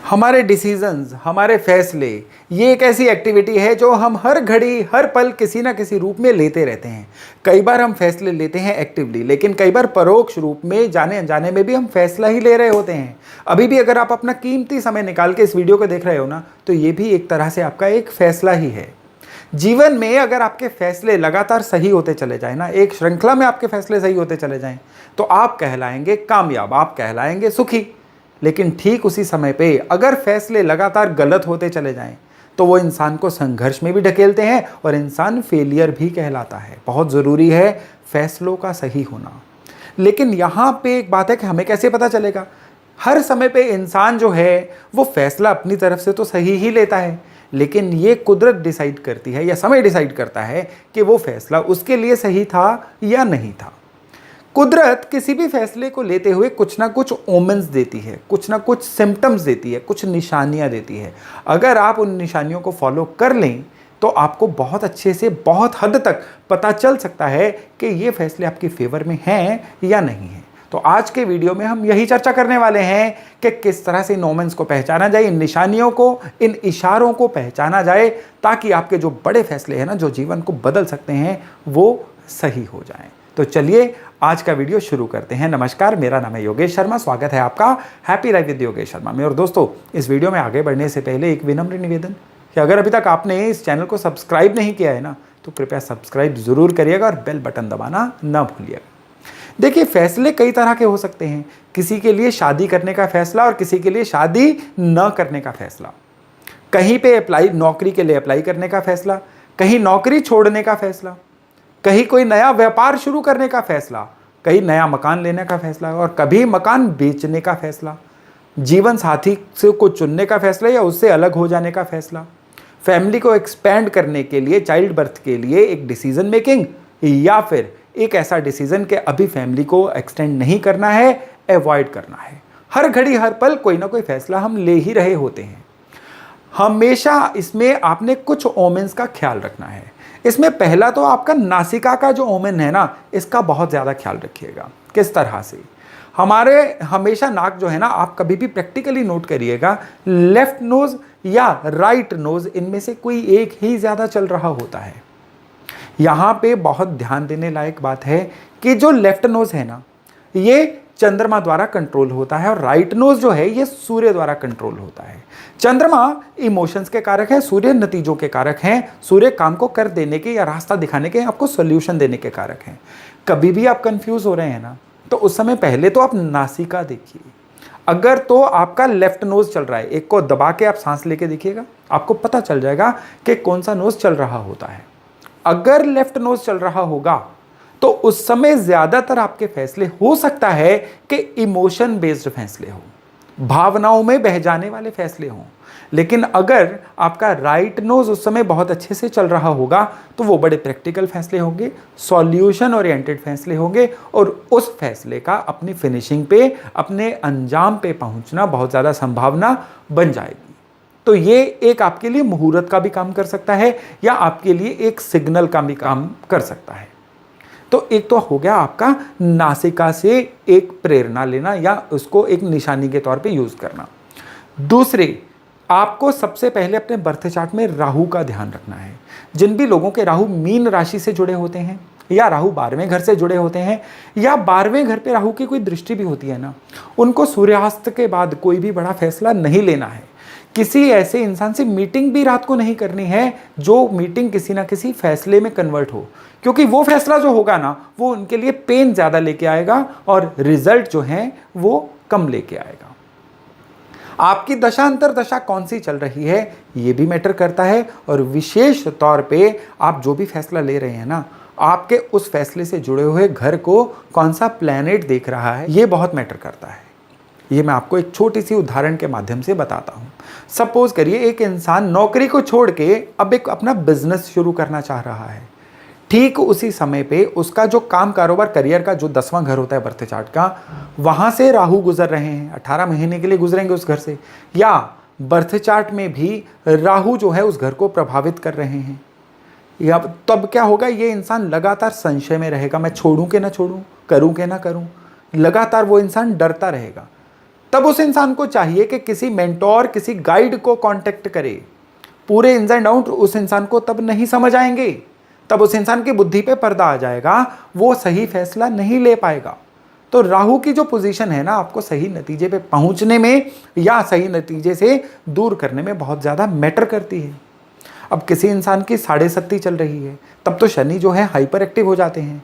हमारे डिसीजंस, हमारे फैसले, ये एक ऐसी एक्टिविटी है जो हम हर घड़ी हर पल किसी ना किसी रूप में लेते रहते हैं। कई बार हम फैसले लेते हैं एक्टिवली, लेकिन कई बार परोक्ष रूप में जाने अनजाने में भी हम फैसला ही ले रहे होते हैं। अभी भी अगर आप अपना कीमती समय निकाल के इस वीडियो को देख रहे हो ना, तो ये भी एक तरह से आपका एक फैसला ही है। जीवन में अगर आपके फैसले लगातार सही होते चले जाए ना, एक श्रृंखला में आपके फैसले सही होते चले जाएं, तो आप कहलाएंगे कामयाब, आप कहलाएंगे सुखी। लेकिन ठीक उसी समय पे अगर फैसले लगातार गलत होते चले जाएं, तो वो इंसान को संघर्ष में भी ढकेलते हैं और इंसान फेलियर भी कहलाता है। बहुत ज़रूरी है फैसलों का सही होना। लेकिन यहाँ पे एक बात है कि हमें कैसे पता चलेगा? हर समय पे इंसान जो है वो फैसला अपनी तरफ से तो सही ही लेता है, लेकिन ये कुदरत डिसाइड करती है या समय डिसाइड करता है कि वो फैसला उसके लिए सही था या नहीं था। कुदरत किसी भी फैसले को लेते हुए कुछ ना कुछ ओमेंस देती है, कुछ ना कुछ सिम्टम्स देती है, कुछ निशानियां देती है। अगर आप उन निशानियों को फॉलो कर लें तो आपको बहुत अच्छे से बहुत हद तक पता चल सकता है कि ये फैसले आपके फेवर में हैं या नहीं हैं। तो आज के वीडियो में हम यही चर्चा करने वाले हैं कि किस तरह से इन ओमेंस को पहचाना जाए, इन निशानियों को, इन इशारों को पहचाना जाए, ताकि आपके जो बड़े फैसले हैं ना, जो जीवन को बदल सकते हैं, वो सही हो जाएं। तो चलिए आज का वीडियो शुरू करते हैं। नमस्कार, मेरा नाम है योगेश शर्मा। स्वागत है आपका happy life with Yogesh Sharma में। और दोस्तों, इस वीडियो में आगे बढ़ने से पहले एक विनम्र निवेदन कि अगर अभी तक आपने इस चैनल को सब्सक्राइब नहीं किया है ना, तो कृपया सब्सक्राइब जरूर करिएगा और बेल बटन दबाना ना भूलिएगा। देखिए, फैसले कई तरह के हो सकते हैं। किसी के लिए शादी करने का फैसला और किसी के लिए शादी न करने का फैसला, कहीं पे नौकरी के लिए अप्लाई करने का फैसला, कहीं नौकरी छोड़ने का फैसला, कहीं कोई नया व्यापार शुरू करने का फैसला, कहीं नया मकान लेने का फैसला और कभी मकान बेचने का फैसला, जीवन साथी से को चुनने का फैसला या उससे अलग हो जाने का फैसला, फैमिली को एक्सपेंड करने के लिए, चाइल्ड बर्थ के लिए एक डिसीजन मेकिंग, या फिर एक ऐसा डिसीजन कि अभी फैमिली को एक्सटेंड नहीं करना है, अवॉइड करना है। हर घड़ी हर पल कोई ना कोई फैसला हम ले ही रहे होते हैं। हमेशा इसमें आपने कुछ ओमेंस का ख्याल रखना है। इसमें पहला तो आपका नासिका का जो ओमेन है ना, इसका बहुत ज़्यादा ख्याल रखिएगा। किस तरह से? हमारे हमेशा नाक जो है ना, आप कभी भी प्रैक्टिकली नोट करिएगा, लेफ्ट नोज या राइट नोज, इनमें से कोई एक ही ज़्यादा चल रहा होता है। यहाँ पे बहुत ध्यान देने लायक बात है कि जो लेफ्ट नोज है ना, ये चंद्रमा द्वारा कंट्रोल होता है और राइट नोज जो है ये सूर्य द्वारा कंट्रोल होता है। चंद्रमा इमोशंस के कारक है, सूर्य नतीजों के कारक हैं, सूर्य काम को कर देने के या रास्ता दिखाने के, आपको सॉल्यूशन देने के कारक हैं। कभी भी आप कंफ्यूज हो रहे हैं ना, तो उस समय पहले तो आप नासिका देखिए। अगर तो आपका लेफ्ट नोज चल रहा है, एक को दबा के आप सांस लेके देखिएगा, आपको पता चल जाएगा कि कौन सा नोज चल रहा होता है। अगर लेफ्ट नोज चल रहा होगा तो उस समय ज्यादातर आपके फैसले हो सकता है कि इमोशन बेस्ड फैसले हो, भावनाओं में बह जाने वाले फैसले हों। लेकिन अगर आपका राइट नोज उस समय बहुत अच्छे से चल रहा होगा तो वो बड़े प्रैक्टिकल फैसले होंगे, सॉल्यूशन ओरिएंटेड फैसले होंगे और उस फैसले का अपनी फिनिशिंग पे, अपने अंजाम पे पहुंचना बहुत ज़्यादा संभावना बन जाएगी। तो ये एक आपके लिए मुहूर्त का भी काम कर सकता है या आपके लिए एक सिग्नल का भी काम कर सकता है। तो एक तो हो गया आपका नासिका से एक प्रेरणा लेना या उसको एक निशानी के तौर पे यूज करना। दूसरे, आपको सबसे पहले अपने बर्थ चार्ट में राहु का ध्यान रखना है। जिन भी लोगों के राहु मीन राशि से जुड़े होते हैं या राहु 12वें घर से जुड़े होते हैं या 12वें घर पे राहु की कोई दृष्टि भी होती है ना, उनको सूर्यास्त के बाद कोई भी बड़ा फैसला नहीं लेना है। किसी ऐसे इंसान से मीटिंग भी रात को नहीं करनी है जो मीटिंग किसी ना किसी फैसले में कन्वर्ट हो, क्योंकि वो फैसला जो होगा ना, वो उनके लिए पेन ज़्यादा लेके आएगा और रिजल्ट जो है वो कम लेके आएगा। आपकी दशा अंतर दशा कौन सी चल रही है ये भी मैटर करता है, और विशेष तौर पे आप जो भी फैसला ले रहे हैं ना, आपके उस फैसले से जुड़े हुए घर को कौन सा प्लैनेट देख रहा है, ये बहुत मैटर करता है। ये मैं आपको एक छोटी सी उदाहरण के माध्यम से बताता हूँ। सपोज करिए एक इंसान नौकरी को छोड़ के अब एक अपना बिजनेस शुरू करना चाह रहा है। ठीक उसी समय पे उसका जो काम कारोबार करियर का जो 10वां घर होता है बर्थ चार्ट का, वहाँ से राहु गुजर रहे हैं, 18 महीने के लिए गुजरेंगे उस घर से, या बर्थ चार्ट में भी राहु जो है उस घर को प्रभावित कर रहे हैं, या तब क्या होगा, ये इंसान लगातार संशय में रहेगा, मैं छोड़ूं कि ना छोड़ूं, करूं कि ना करूं, लगातार वो इंसान डरता रहेगा। तब उस इंसान को चाहिए कि किसी मेंटोर, किसी गाइड को कांटेक्ट करे। पूरे इन्स एंड आउट उस इंसान को तब नहीं समझ आएंगे, तब उस इंसान की बुद्धि पे पर्दा आ जाएगा, वो सही फैसला नहीं ले पाएगा। तो राहु की जो पोजीशन है ना, आपको सही नतीजे पे पहुंचने में या सही नतीजे से दूर करने में बहुत ज़्यादा मैटर करती है। अब किसी इंसान की 7.5 चल रही है, तब तो शनि जो है हाइपर एक्टिव हो जाते हैं।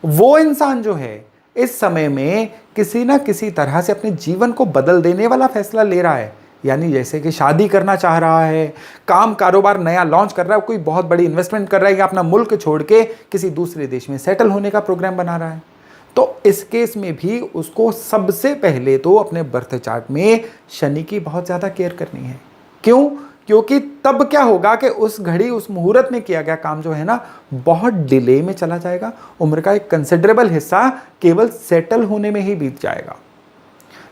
वो इंसान जो है इस समय में किसी ना किसी तरह से अपने जीवन को बदल देने वाला फैसला ले रहा है। यानी जैसे कि शादी करना चाह रहा है, काम कारोबार नया लॉन्च कर रहा है, कोई बहुत बड़ी इन्वेस्टमेंट कर रहा है, या अपना मुल्क छोड़ के किसी दूसरे देश में सेटल होने का प्रोग्राम बना रहा है। तो इस केस में भी उसको सबसे पहले तो अपने बर्थ चार्ट में शनि की बहुत ज़्यादा केयर करनी है। क्यों? क्योंकि तब क्या होगा कि उस घड़ी, उस मुहूर्त में किया गया काम जो है ना, बहुत डिले में चला जाएगा। उम्र का एक कंसिडरेबल हिस्सा केवल सेटल होने में ही बीत जाएगा।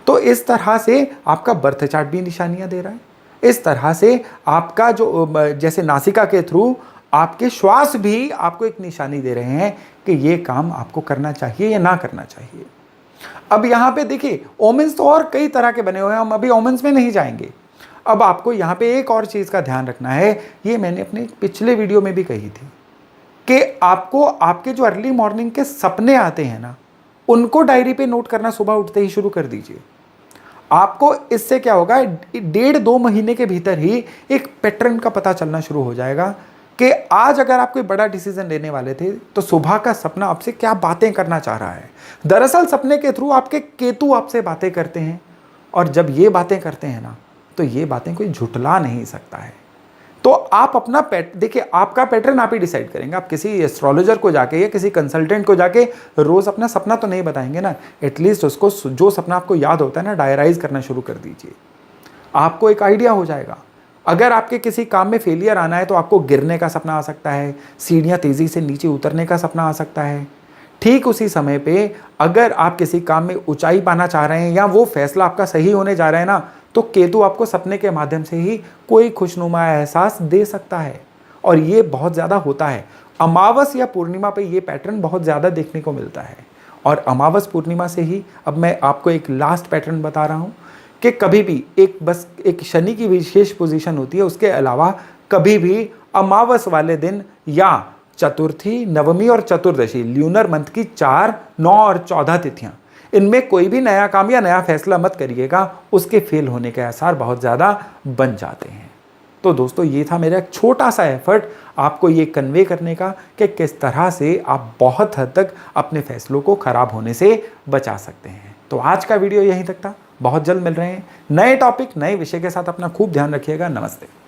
तो इस तरह से आपका बर्थ चार्ट भी निशानियां दे रहा है। इस तरह से आपका जो जैसे नासिका के थ्रू आपके श्वास भी आपको एक निशानी दे रहे हैं कि ये काम आपको करना चाहिए या ना करना चाहिए। अब यहाँ पे देखिए, ओमेंस तो और कई तरह के बने हुए हैं, हम अभी ओमेंस में नहीं जाएंगे। अब आपको यहाँ पे एक और चीज़ का ध्यान रखना है, ये मैंने अपने पिछले वीडियो में भी कही थी कि आपको आपके जो अर्ली मॉर्निंग के सपने आते हैं ना, उनको डायरी पे नोट करना सुबह उठते ही शुरू कर दीजिए। आपको इससे क्या होगा, 1.5-2 महीने के भीतर ही एक पैटर्न का पता चलना शुरू हो जाएगा कि आज अगर आप कोई बड़ा डिसीजन लेने वाले थे तो सुबह का सपना आपसे क्या बातें करना चाह रहा है। दरअसल सपने के थ्रू आपके केतु आपसे बातें करते हैं, और जब ये बातें करते हैं ना, तो ये बातें कोई झुटला नहीं सकता है। तो आप अपना देखिए, आपका पैटर्न आप ही डिसाइड करेंगे। आप किसी एस्ट्रोलॉजर को जाके या किसी कंसल्टेंट को जाके रोज अपना सपना तो नहीं बताएंगे ना। एटलीस्ट उसको जो सपना आपको याद होता है ना, डायराइज करना शुरू कर दीजिए। आपको एक आइडिया हो जाएगा। अगर आपके किसी काम में फेलियर आना है तो आपको गिरने का सपना आ सकता है, सीढ़ियाँ तेजी से नीचे उतरने का सपना आ सकता है। ठीक उसी समय पे अगर आप किसी काम में ऊंचाई पाना चाह रहे हैं या वो फैसला आपका सही होने जा रहा है ना, तो केतु आपको सपने के माध्यम से ही कोई खुशनुमा एहसास दे सकता है। और ये बहुत ज़्यादा होता है। अमावस या पूर्णिमा पे ये पैटर्न बहुत ज़्यादा देखने को मिलता है। और अमावस पूर्णिमा से ही अब मैं आपको एक लास्ट पैटर्न बता रहा हूँ कि कभी भी बस एक शनि की विशेष पोजीशन होती है, उसके अलावा कभी भी अमावस वाले दिन या चतुर्थी, नवमी और चतुर्दशी, ल्यूनर मंथ की 4, 9 और 14 तिथियाँ, इनमें कोई भी नया काम या नया फैसला मत करिएगा, उसके फेल होने के आसार बहुत ज़्यादा बन जाते हैं। तो दोस्तों, ये था मेरा एक छोटा सा एफर्ट आपको ये कन्वे करने का कि किस तरह से आप बहुत हद तक अपने फैसलों को खराब होने से बचा सकते हैं। तो आज का वीडियो यहीं तक था। बहुत जल्द मिल रहे हैं नए टॉपिक, नए विषय के साथ। अपना खूब ध्यान रखिएगा। नमस्ते।